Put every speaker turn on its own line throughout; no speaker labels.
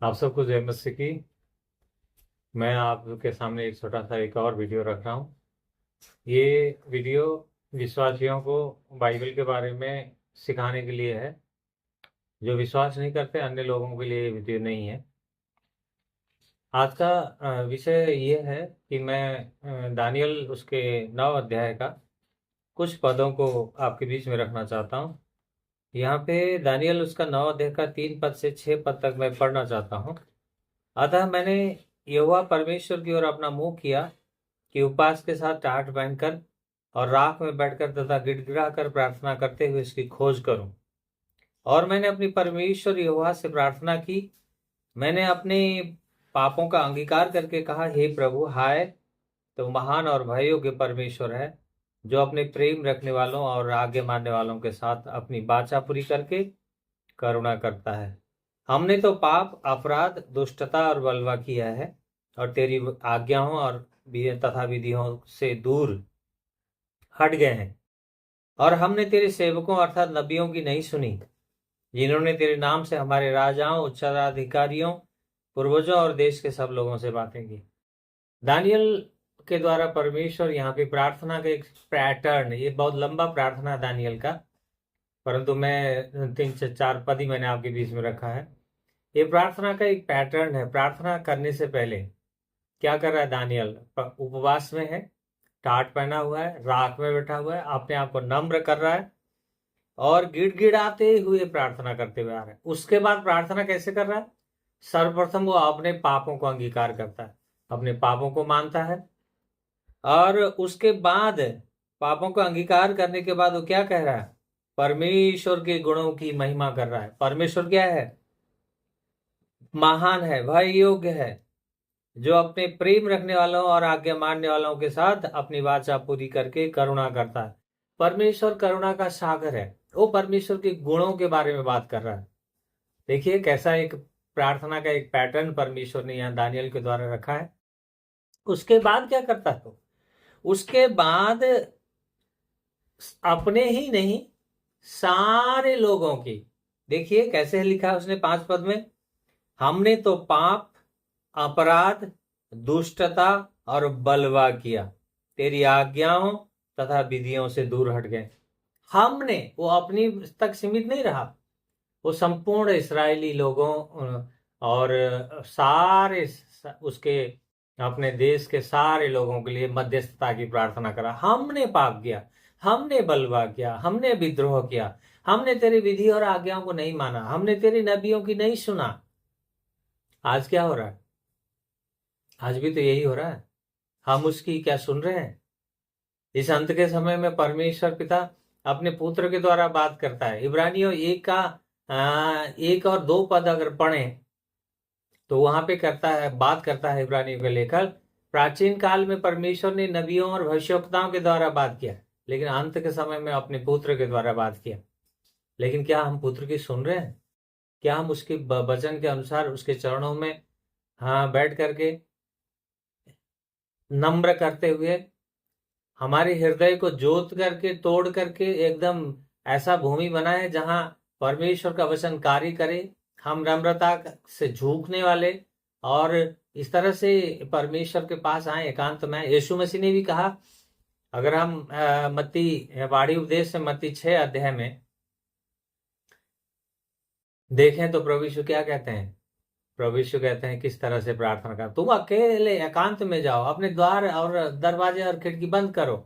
आप सबको जय मसीह की। मैं आपके सामने एक छोटा सा एक और वीडियो रख रहा हूँ। ये वीडियो विश्वासियों को बाइबल के बारे में सिखाने के लिए है। जो विश्वास नहीं करते अन्य लोगों के लिए ये वीडियो नहीं है। आज का विषय ये है कि मैं दानियल उसके 9 अध्याय का कुछ पदों को आपके बीच में रखना चाहता हूँ। यहाँ पे दानियल उसका 9 अध्याय का 3 पद से 6 पद तक मैं पढ़ना चाहता हूँ। अतः मैंने यहोवा परमेश्वर की ओर अपना मुंह किया कि उपवास के साथ टाट पहनकर और राख में बैठकर तथा गिड़गिड़ा कर प्रार्थना करते हुए इसकी खोज करूं। और मैंने अपनी परमेश्वर यहोवा से प्रार्थना की। मैंने अपने पापों का अंगीकार करके कहा, हे प्रभु, हाय तो महान और भय योग्य परमेश्वर है, जो अपने प्रेम रखने वालों और आज्ञा मानने वालों के साथ अपनी वाचा पूरी करके करुणा करता है। हमने तो पाप, अपराध, दुष्टता और बलवा किया है और तेरी आज्ञाओं और तथा विधियों से दूर हट गए हैं। और हमने तेरे सेवकों अर्थात नबियों की नहीं सुनी, जिन्होंने तेरे नाम से हमारे राजाओं, उत्तराधिकारियों, पूर्वजों और देश के सब लोगों से बातें की। दानियल के द्वारा परमेश्वर यहाँ पे प्रार्थना का एक पैटर्न, ये बहुत लंबा प्रार्थना है दानियल का, परंतु मैं 3 से 4 पद ही मैंने आपके बीच में रखा है। ये प्रार्थना का एक पैटर्न है। प्रार्थना करने से पहले क्या कर रहा है दानियल? उपवास में है, टाट पहना हुआ है, राख में बैठा हुआ है, अपने आप को नम्र कर रहा है और गिड़गिड़ाते हुए प्रार्थना करते हुए आ रहा है। उसके बाद प्रार्थना कैसे कर रहा है? सर्वप्रथम वो अपने पापों को अंगीकार करता है, अपने पापों को मानता है और उसके बाद पापों का अंगीकार करने के बाद वो क्या कह रहा है? परमेश्वर के गुणों की महिमा कर रहा है। परमेश्वर क्या है? महान है, भय योग्य है, जो अपने प्रेम रखने वालों और आज्ञा मानने वालों के साथ अपनी वाचा पूरी करके करुणा करता है। परमेश्वर करुणा का सागर है। वो परमेश्वर के गुणों के बारे में बात कर रहा है। देखिए कैसा एक प्रार्थना का एक पैटर्न परमेश्वर ने यहाँ दानियल के द्वारा रखा है। उसके बाद क्या करता है? तो उसके बाद अपने ही नहीं, सारे लोगों की, देखिए कैसे लिखा है उसने 5 पद में, हमने तो पाप, अपराध, दुष्टता और बलवा किया, तेरी आज्ञाओं तथा विधियों से दूर हट गए। हमने, वो अपनी तक सीमित नहीं रहा, वो संपूर्ण इस्राएली लोगों और सारे उसके अपने देश के सारे लोगों के लिए मध्यस्थता की प्रार्थना करा। हमने पाप किया, हमने बलवा किया, हमने विद्रोह किया, हमने तेरी विधि और आज्ञाओं को नहीं माना, हमने तेरी नबियों की नहीं सुना। आज क्या हो रहा है? आज भी तो यही हो रहा है। हम उसकी क्या सुन रहे हैं? इस अंत के समय में परमेश्वर पिता अपने पुत्र के द्वारा बात करता है। इब्रानियों 1 और 2 पद अगर पढ़ें तो वहां पे बात करता है इब्रानियों के लेखक, प्राचीन काल में परमेश्वर ने नबियों और भविष्यवक्ताओं के द्वारा बात किया, लेकिन अंत के समय में अपने पुत्र के द्वारा बात किया। लेकिन क्या हम पुत्र की सुन रहे हैं? क्या हम उसके वचन के अनुसार उसके चरणों में बैठ करके नम्र करते हुए हमारे हृदय को जोत करके, तोड़ करके एकदम ऐसा भूमि बनाए जहां परमेश्वर का वचन कार्य करे, हम नम्रता से झुकने वाले और इस तरह से परमेश्वर के पास आए एकांत में? यीशु मसीह ने भी कहा, अगर हम मत्ती वाणी उपदेश से मत्ती 6 अध्याय में देखें तो प्रभु यीशु क्या कहते हैं? प्रभु यीशु कहते हैं किस तरह से प्रार्थना कर, तुम अकेले एकांत में जाओ, अपने द्वार और दरवाजे और खिड़की बंद करो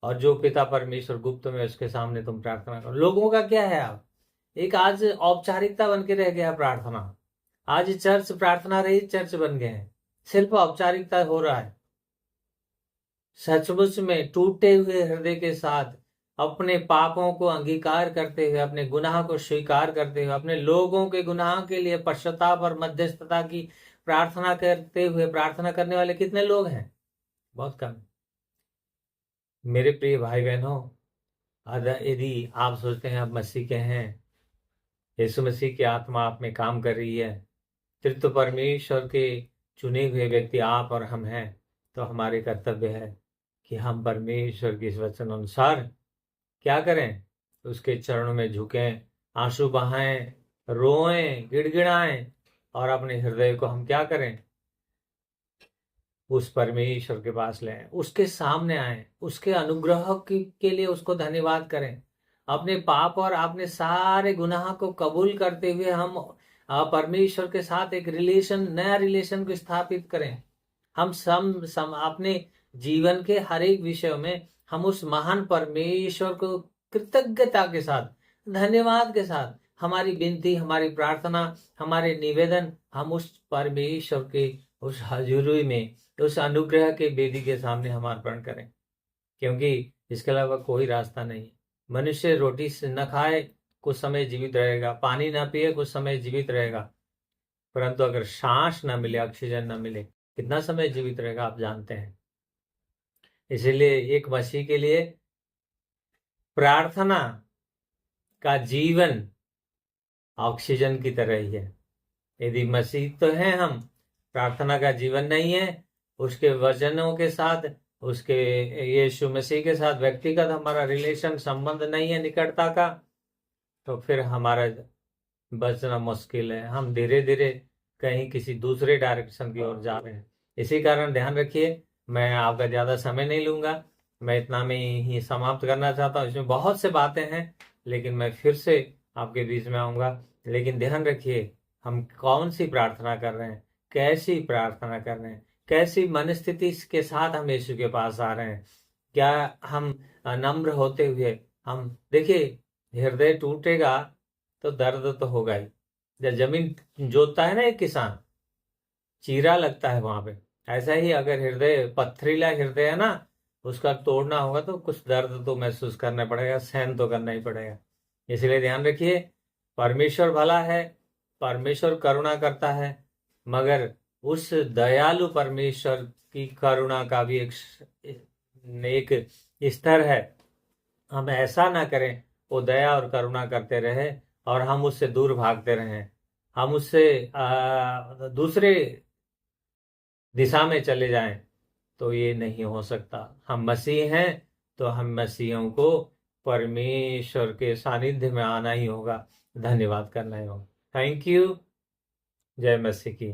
और जो पिता परमेश्वर गुप्त में उसके सामने तुम प्रार्थना करो। लोगों का क्या है? अब एक आज औपचारिकता बन के रह गया प्रार्थना। आज चर्च प्रार्थना रही चर्च बन गए हैं, सिर्फ औपचारिकता हो रहा है। सचमुच में टूटे हुए हृदय के साथ अपने पापों को अंगीकार करते हुए, अपने गुनाह को स्वीकार करते हुए, अपने लोगों के गुनाह के लिए पश्चाताप और मध्यस्थता की प्रार्थना करते हुए प्रार्थना करने वाले कितने लोग हैं? बहुत कम। मेरे प्रिय भाई बहनों, यदि आप सोचते हैं आप मसीह के हैं, यीशु मसीह की आत्मा आप में काम कर रही है, तृतीय परमेश्वर के चुने हुए व्यक्ति आप और हम हैं, तो हमारे कर्तव्य है कि हम परमेश्वर के इस वचन अनुसार क्या करें? उसके चरणों में झुकें, आंसू बहाएं, रोएं, गिड़गिड़ाएं और अपने हृदय को हम क्या करें, उस परमेश्वर के पास ले आए, उसके सामने आए, उसके अनुग्रह के लिए उसको धन्यवाद करें। अपने पाप और अपने सारे गुनाह को कबूल करते हुए हम परमेश्वर के साथ एक नया रिलेशन को स्थापित करें। हम सम अपने जीवन के हर एक विषय में हम उस महान परमेश्वर को कृतज्ञता के साथ, धन्यवाद के साथ, हमारी विनती, हमारी प्रार्थना, हमारे निवेदन हम उस परमेश्वर के उस हजूरी में, उस अनुग्रह के वेदी के सामने हम अर्पण करें, क्योंकि इसके अलावा कोई रास्ता नहीं। मनुष्य रोटी से न खाए कुछ समय जीवित रहेगा, पानी ना पिए कुछ समय जीवित रहेगा, परंतु अगर सांस ना मिले, ऑक्सीजन ना मिले, कितना समय जीवित रहेगा आप जानते हैं। इसीलिए एक मसीह के लिए प्रार्थना का जीवन ऑक्सीजन की तरह ही है। यदि मसीह तो हैं हम, प्रार्थना का जीवन नहीं है, उसके वचनों के साथ, उसके यीशु मसीह के साथ व्यक्तिगत हमारा रिलेशन, संबंध नहीं है निकटता का, तो फिर हमारा बचना मुश्किल है। हम धीरे धीरे कहीं किसी दूसरे डायरेक्शन की ओर जा रहे हैं। इसी कारण ध्यान रखिए, मैं आपका ज़्यादा समय नहीं लूँगा, मैं इतना में ही समाप्त करना चाहता हूँ। इसमें बहुत से बातें हैं, लेकिन मैं फिर से आपके बीच में आऊँगा। लेकिन ध्यान रखिए, हम कौन सी प्रार्थना कर रहे हैं, कैसी प्रार्थना कर रहे हैं, कैसी मनस्थिति के साथ हम यीशु के पास आ रहे हैं। क्या हम नम्र होते हुए, हम देखिए, हृदय टूटेगा तो दर्द तो होगा ही। जब जमीन जोतता है ना एक किसान, चीरा लगता है वहां पे, ऐसा ही अगर हृदय, पथरीला हृदय है ना, उसका तोड़ना होगा तो कुछ दर्द तो महसूस करना पड़ेगा, सहन तो करना ही पड़ेगा। इसलिए ध्यान रखिए, परमेश्वर भला है, परमेश्वर करुणा करता है, मगर उस दयालु परमेश्वर की करुणा का भी एक स्तर है। हम ऐसा ना करें वो दया और करुणा करते रहे और हम उससे दूर भागते रहें, हम उससे दूसरे दिशा में चले जाएं, तो ये नहीं हो सकता। हम मसीह हैं तो हम मसीहों को परमेश्वर के सानिध्य में आना ही होगा, धन्यवाद करना ही होगा। Thank you. जय मसीह की।